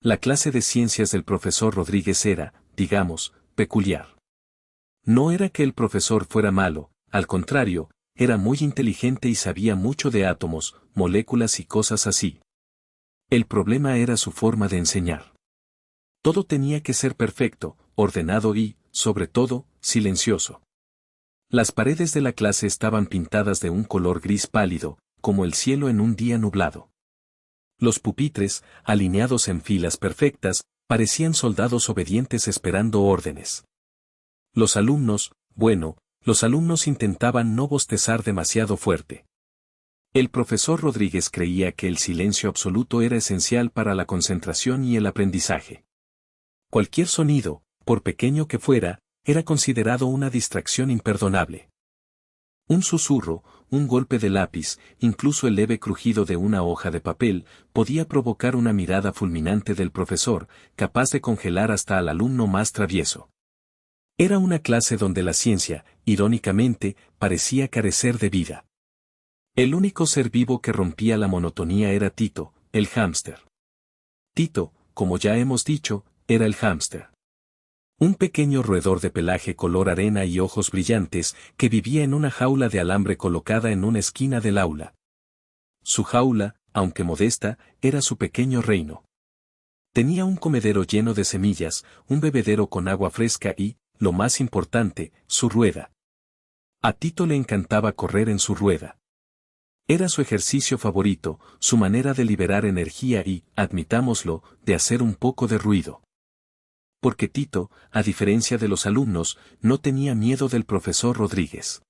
La clase de ciencias del profesor Rodríguez era, digamos, peculiar. No era que el profesor fuera malo, al contrario, era muy inteligente y sabía mucho de átomos, moléculas y cosas así. El problema era su forma de enseñar. Todo tenía que ser perfecto, ordenado y, sobre todo, silencioso. Las paredes de la clase estaban pintadas de un color gris pálido, como el cielo en un día nublado. Los pupitres, alineados en filas perfectas, parecían soldados obedientes esperando órdenes. Los alumnos intentaban no bostezar demasiado fuerte. El profesor Rodríguez creía que el silencio absoluto era esencial para la concentración y el aprendizaje. Cualquier sonido, por pequeño que fuera, era considerado una distracción imperdonable. Un susurro, un golpe de lápiz, incluso el leve crujido de una hoja de papel, podía provocar una mirada fulminante del profesor, capaz de congelar hasta al alumno más travieso. Era una clase donde la ciencia, irónicamente, parecía carecer de vida. El único ser vivo que rompía la monotonía era Tito, el hámster. Tito, como ya hemos dicho, era el hámster. Un pequeño roedor de pelaje color arena y ojos brillantes que vivía en una jaula de alambre colocada en una esquina del aula. Su jaula, aunque modesta, era su pequeño reino. Tenía un comedero lleno de semillas, un bebedero con agua fresca y, lo más importante, su rueda. A Tito le encantaba correr en su rueda. Era su ejercicio favorito, su manera de liberar energía y, admitámoslo, de hacer un poco de ruido. Porque Tito, a diferencia de los alumnos, no tenía miedo del profesor Rodríguez.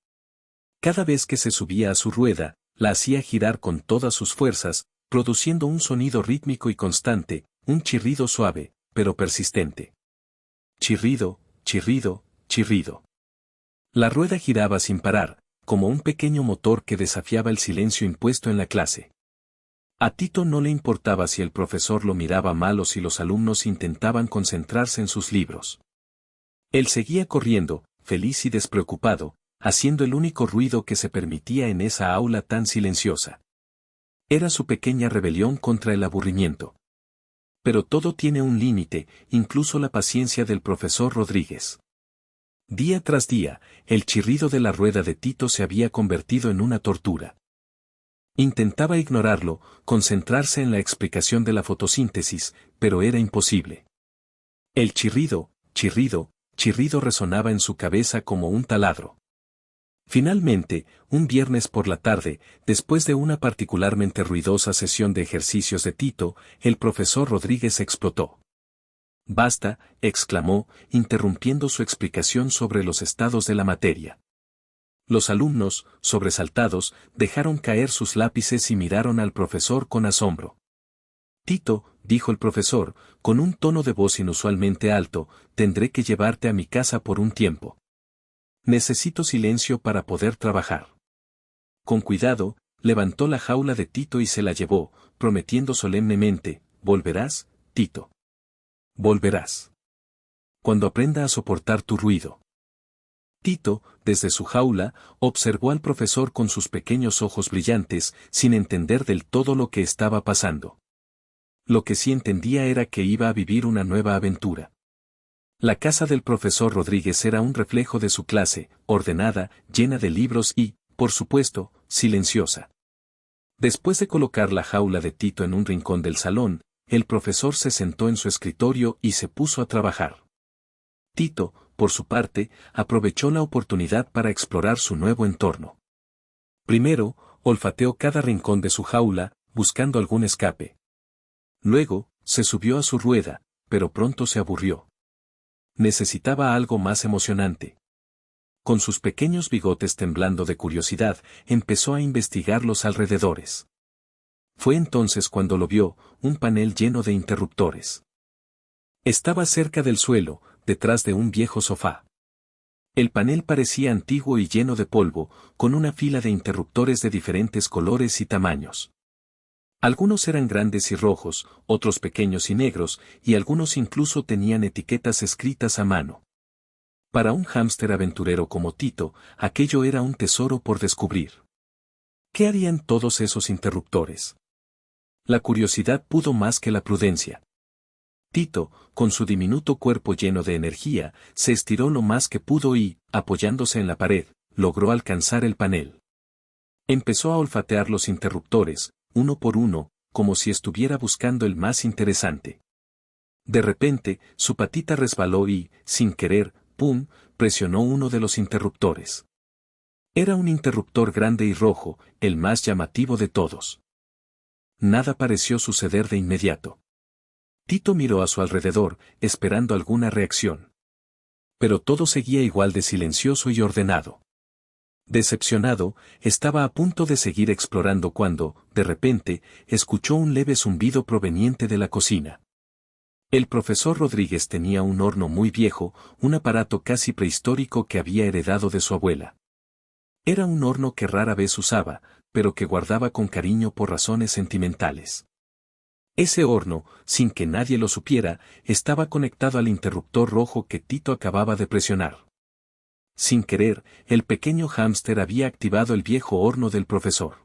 Cada vez que se subía a su rueda, la hacía girar con todas sus fuerzas, produciendo un sonido rítmico y constante, un chirrido suave, pero persistente. Chirrido, chirrido, chirrido. La rueda giraba sin parar, como un pequeño motor que desafiaba el silencio impuesto en la clase. A Tito no le importaba si el profesor lo miraba mal o si los alumnos intentaban concentrarse en sus libros. Él seguía corriendo, feliz y despreocupado, haciendo el único ruido que se permitía en esa aula tan silenciosa. Era su pequeña rebelión contra el aburrimiento. Pero todo tiene un límite, incluso la paciencia del profesor Rodríguez. Día tras día, el chirrido de la rueda de Tito se había convertido en una tortura. Intentaba ignorarlo, concentrarse en la explicación de la fotosíntesis, pero era imposible. El chirrido, chirrido, chirrido resonaba en su cabeza como un taladro. Finalmente, un viernes por la tarde, después de una particularmente ruidosa sesión de ejercicios de Tito, el profesor Rodríguez explotó. «Basta», exclamó, interrumpiendo su explicación sobre los estados de la materia. Los alumnos, sobresaltados, dejaron caer sus lápices y miraron al profesor con asombro. «Tito», dijo el profesor, con un tono de voz inusualmente alto, «tendré que llevarte a mi casa por un tiempo. Necesito silencio para poder trabajar». Con cuidado, levantó la jaula de Tito y se la llevó, prometiendo solemnemente, «Volverás, Tito. Volverás. Cuando aprenda a soportar tu ruido». Tito, desde su jaula, observó al profesor con sus pequeños ojos brillantes, sin entender del todo lo que estaba pasando. Lo que sí entendía era que iba a vivir una nueva aventura. La casa del profesor Rodríguez era un reflejo de su clase, ordenada, llena de libros y, por supuesto, silenciosa. Después de colocar la jaula de Tito en un rincón del salón, el profesor se sentó en su escritorio y se puso a trabajar. Tito, por su parte, aprovechó la oportunidad para explorar su nuevo entorno. Primero, olfateó cada rincón de su jaula, buscando algún escape. Luego, se subió a su rueda, pero pronto se aburrió. Necesitaba algo más emocionante. Con sus pequeños bigotes temblando de curiosidad, empezó a investigar los alrededores. Fue entonces cuando lo vio, un panel lleno de interruptores. Estaba cerca del suelo, detrás de un viejo sofá. El panel parecía antiguo y lleno de polvo, con una fila de interruptores de diferentes colores y tamaños. Algunos eran grandes y rojos, otros pequeños y negros, y algunos incluso tenían etiquetas escritas a mano. Para un hámster aventurero como Tito, aquello era un tesoro por descubrir. ¿Qué harían todos esos interruptores? La curiosidad pudo más que la prudencia. Tito, con su diminuto cuerpo lleno de energía, se estiró lo más que pudo y, apoyándose en la pared, logró alcanzar el panel. Empezó a olfatear los interruptores, uno por uno, como si estuviera buscando el más interesante. De repente, su patita resbaló y, sin querer, ¡pum!, presionó uno de los interruptores. Era un interruptor grande y rojo, el más llamativo de todos. Nada pareció suceder de inmediato. Tito miró a su alrededor, esperando alguna reacción. Pero todo seguía igual de silencioso y ordenado. Decepcionado, estaba a punto de seguir explorando cuando, de repente, escuchó un leve zumbido proveniente de la cocina. El profesor Rodríguez tenía un horno muy viejo, un aparato casi prehistórico que había heredado de su abuela. Era un horno que rara vez usaba, pero que guardaba con cariño por razones sentimentales. Ese horno, sin que nadie lo supiera, estaba conectado al interruptor rojo que Tito acababa de presionar. Sin querer, el pequeño hámster había activado el viejo horno del profesor.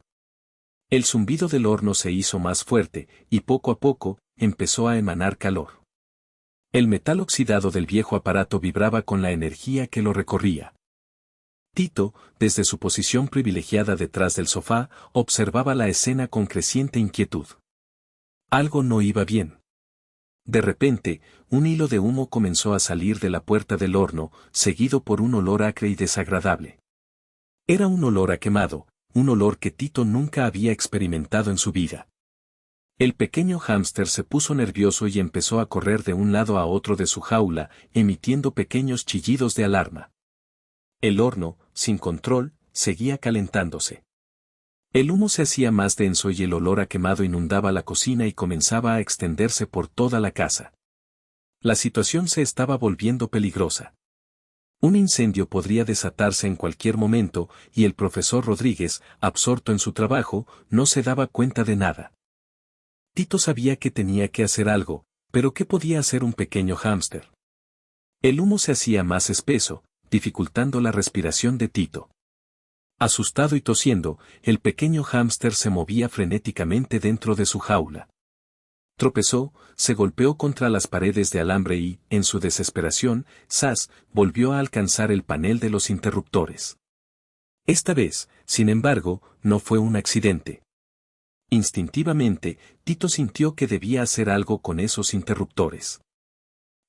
El zumbido del horno se hizo más fuerte, y poco a poco, empezó a emanar calor. El metal oxidado del viejo aparato vibraba con la energía que lo recorría. Tito, desde su posición privilegiada detrás del sofá, observaba la escena con creciente inquietud. Algo no iba bien. De repente, un hilo de humo comenzó a salir de la puerta del horno, seguido por un olor acre y desagradable. Era un olor a quemado, un olor que Tito nunca había experimentado en su vida. El pequeño hámster se puso nervioso y empezó a correr de un lado a otro de su jaula, emitiendo pequeños chillidos de alarma. El horno, sin control, seguía calentándose. El humo se hacía más denso y el olor a quemado inundaba la cocina y comenzaba a extenderse por toda la casa. La situación se estaba volviendo peligrosa. Un incendio podría desatarse en cualquier momento, y el profesor Rodríguez, absorto en su trabajo, no se daba cuenta de nada. Tito sabía que tenía que hacer algo, pero ¿qué podía hacer un pequeño hámster? El humo se hacía más espeso, dificultando la respiración de Tito. Asustado y tosiendo, el pequeño hámster se movía frenéticamente dentro de su jaula. Tropezó, se golpeó contra las paredes de alambre y, en su desesperación, ¡zas!, volvió a alcanzar el panel de los interruptores. Esta vez, sin embargo, no fue un accidente. Instintivamente, Tito sintió que debía hacer algo con esos interruptores.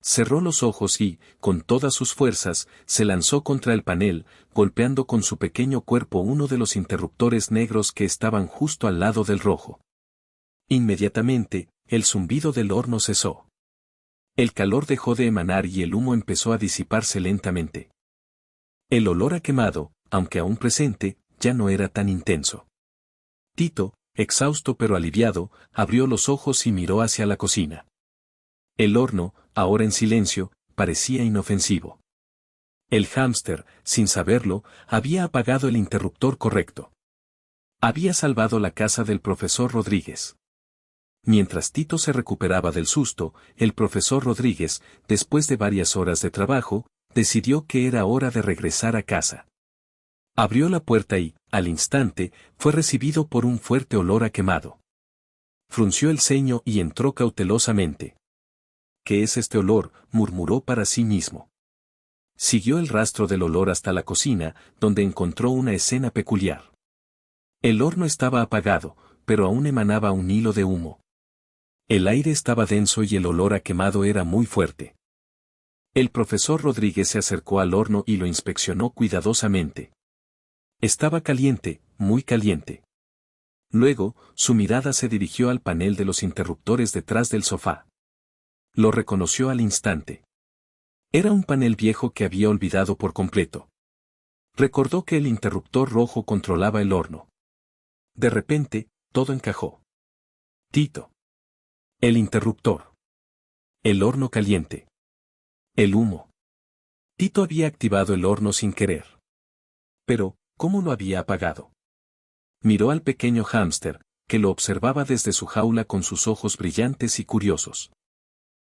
Cerró los ojos y, con todas sus fuerzas, se lanzó contra el panel, golpeando con su pequeño cuerpo uno de los interruptores negros que estaban justo al lado del rojo. Inmediatamente, el zumbido del horno cesó. El calor dejó de emanar y el humo empezó a disiparse lentamente. El olor a quemado, aunque aún presente, ya no era tan intenso. Tito, exhausto pero aliviado, abrió los ojos y miró hacia la cocina. El horno, ahora en silencio, parecía inofensivo. El hámster, sin saberlo, había apagado el interruptor correcto. Había salvado la casa del profesor Rodríguez. Mientras Tito se recuperaba del susto, el profesor Rodríguez, después de varias horas de trabajo, decidió que era hora de regresar a casa. Abrió la puerta y, al instante, fue recibido por un fuerte olor a quemado. Frunció el ceño y entró cautelosamente. ¿Qué es este olor?, murmuró para sí mismo. Siguió el rastro del olor hasta la cocina, donde encontró una escena peculiar. El horno estaba apagado, pero aún emanaba un hilo de humo. El aire estaba denso y el olor a quemado era muy fuerte. El profesor Rodríguez se acercó al horno y lo inspeccionó cuidadosamente. Estaba caliente, muy caliente. Luego, su mirada se dirigió al panel de los interruptores detrás del sofá. Lo reconoció al instante. Era un panel viejo que había olvidado por completo. Recordó que el interruptor rojo controlaba el horno. De repente, todo encajó. Tito. El interruptor. El horno caliente. El humo. Tito había activado el horno sin querer. Pero, ¿cómo lo había apagado? Miró al pequeño hámster, que lo observaba desde su jaula con sus ojos brillantes y curiosos.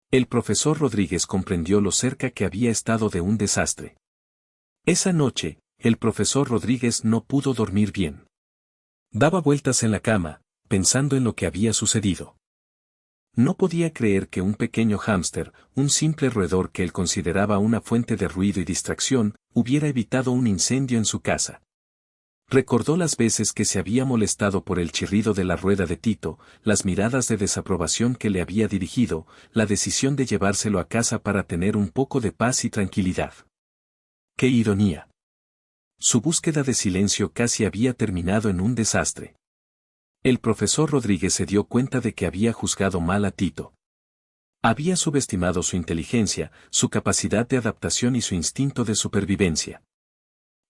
El profesor Rodríguez comprendió lo cerca que había estado de un desastre. Esa noche, el profesor Rodríguez no pudo dormir bien. Daba vueltas en la cama, pensando en lo que había sucedido. No podía creer que un pequeño hámster, un simple roedor que él consideraba una fuente de ruido y distracción, hubiera evitado un incendio en su casa. Recordó las veces que se había molestado por el chirrido de la rueda de Tito, las miradas de desaprobación que le había dirigido, la decisión de llevárselo a casa para tener un poco de paz y tranquilidad. ¡Qué ironía! Su búsqueda de silencio casi había terminado en un desastre. El profesor Rodríguez se dio cuenta de que había juzgado mal a Tito. Había subestimado su inteligencia, su capacidad de adaptación y su instinto de supervivencia.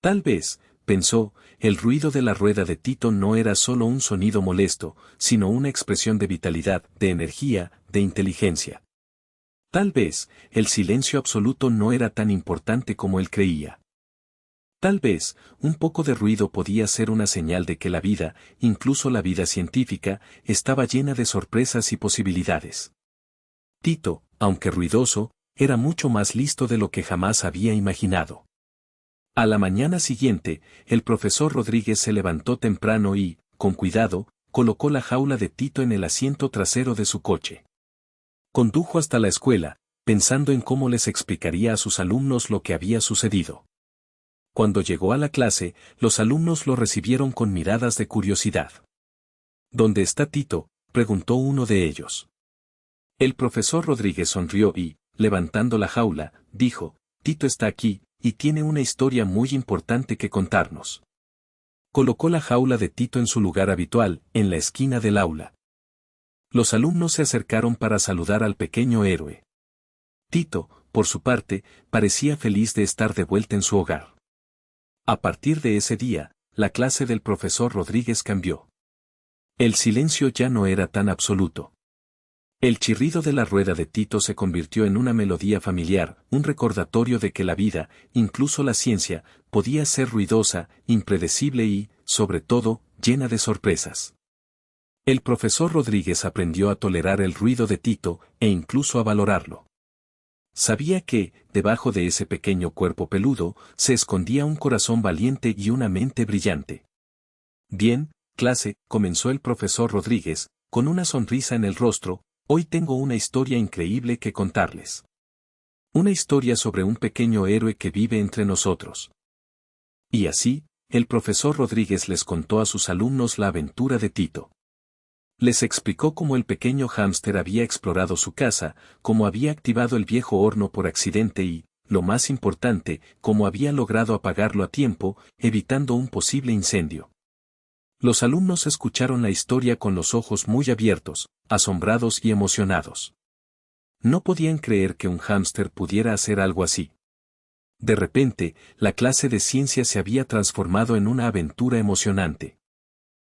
Tal vez, pensó, el ruido de la rueda de Tito no era solo un sonido molesto, sino una expresión de vitalidad, de energía, de inteligencia. Tal vez, el silencio absoluto no era tan importante como él creía. Tal vez, un poco de ruido podía ser una señal de que la vida, incluso la vida científica, estaba llena de sorpresas y posibilidades. Tito, aunque ruidoso, era mucho más listo de lo que jamás había imaginado. A la mañana siguiente, el profesor Rodríguez se levantó temprano y, con cuidado, colocó la jaula de Tito en el asiento trasero de su coche. Condujo hasta la escuela, pensando en cómo les explicaría a sus alumnos lo que había sucedido. Cuando llegó a la clase, los alumnos lo recibieron con miradas de curiosidad. ¿Dónde está Tito?, preguntó uno de ellos. El profesor Rodríguez sonrió y, levantando la jaula, dijo, Tito está aquí, y tiene una historia muy importante que contarnos. Colocó la jaula de Tito en su lugar habitual, en la esquina del aula. Los alumnos se acercaron para saludar al pequeño héroe. Tito, por su parte, parecía feliz de estar de vuelta en su hogar. A partir de ese día, la clase del profesor Rodríguez cambió. El silencio ya no era tan absoluto. El chirrido de la rueda de Tito se convirtió en una melodía familiar, un recordatorio de que la vida, incluso la ciencia, podía ser ruidosa, impredecible y, sobre todo, llena de sorpresas. El profesor Rodríguez aprendió a tolerar el ruido de Tito, e incluso a valorarlo. Sabía que, debajo de ese pequeño cuerpo peludo, se escondía un corazón valiente y una mente brillante. Bien, clase, comenzó el profesor Rodríguez, con una sonrisa en el rostro, hoy tengo una historia increíble que contarles. Una historia sobre un pequeño héroe que vive entre nosotros. Y así, el profesor Rodríguez les contó a sus alumnos la aventura de Tito. Les explicó cómo el pequeño hámster había explorado su casa, cómo había activado el viejo horno por accidente y, lo más importante, cómo había logrado apagarlo a tiempo, evitando un posible incendio. Los alumnos escucharon la historia con los ojos muy abiertos, asombrados y emocionados. No podían creer que un hámster pudiera hacer algo así. De repente, la clase de ciencia se había transformado en una aventura emocionante.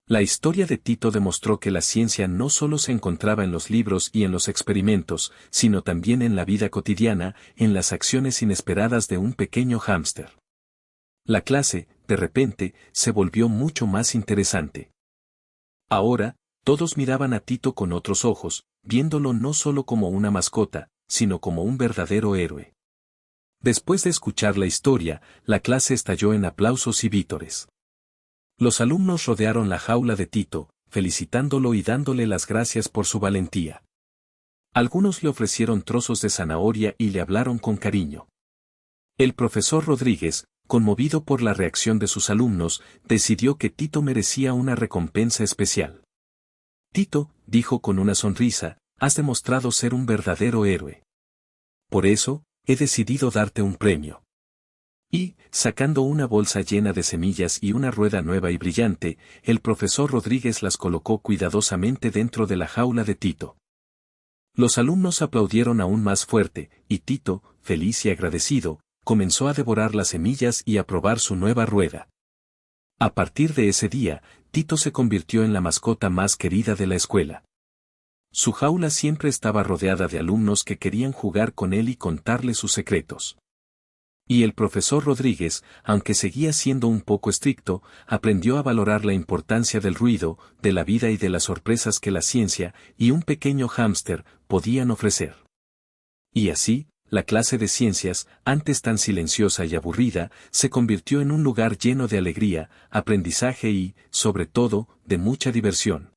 La historia de Tito demostró que la ciencia no solo se encontraba en los libros y en los experimentos, sino también en la vida cotidiana, en las acciones inesperadas de un pequeño hámster. La clase, de repente, se volvió mucho más interesante. Ahora, todos miraban a Tito con otros ojos, viéndolo no solo como una mascota, sino como un verdadero héroe. Después de escuchar la historia, la clase estalló en aplausos y vítores. Los alumnos rodearon la jaula de Tito, felicitándolo y dándole las gracias por su valentía. Algunos le ofrecieron trozos de zanahoria y le hablaron con cariño. El profesor Rodríguez, conmovido por la reacción de sus alumnos, decidió que Tito merecía una recompensa especial. Tito, dijo con una sonrisa, has demostrado ser un verdadero héroe. Por eso, he decidido darte un premio. Y, sacando una bolsa llena de semillas y una rueda nueva y brillante, el profesor Rodríguez las colocó cuidadosamente dentro de la jaula de Tito. Los alumnos aplaudieron aún más fuerte, y Tito, feliz y agradecido, comenzó a devorar las semillas y a probar su nueva rueda. A partir de ese día, Tito se convirtió en la mascota más querida de la escuela. Su jaula siempre estaba rodeada de alumnos que querían jugar con él y contarle sus secretos. Y el profesor Rodríguez, aunque seguía siendo un poco estricto, aprendió a valorar la importancia del ruido, de la vida y de las sorpresas que la ciencia y un pequeño hámster podían ofrecer. Y así, la clase de ciencias, antes tan silenciosa y aburrida, se convirtió en un lugar lleno de alegría, aprendizaje y, sobre todo, de mucha diversión.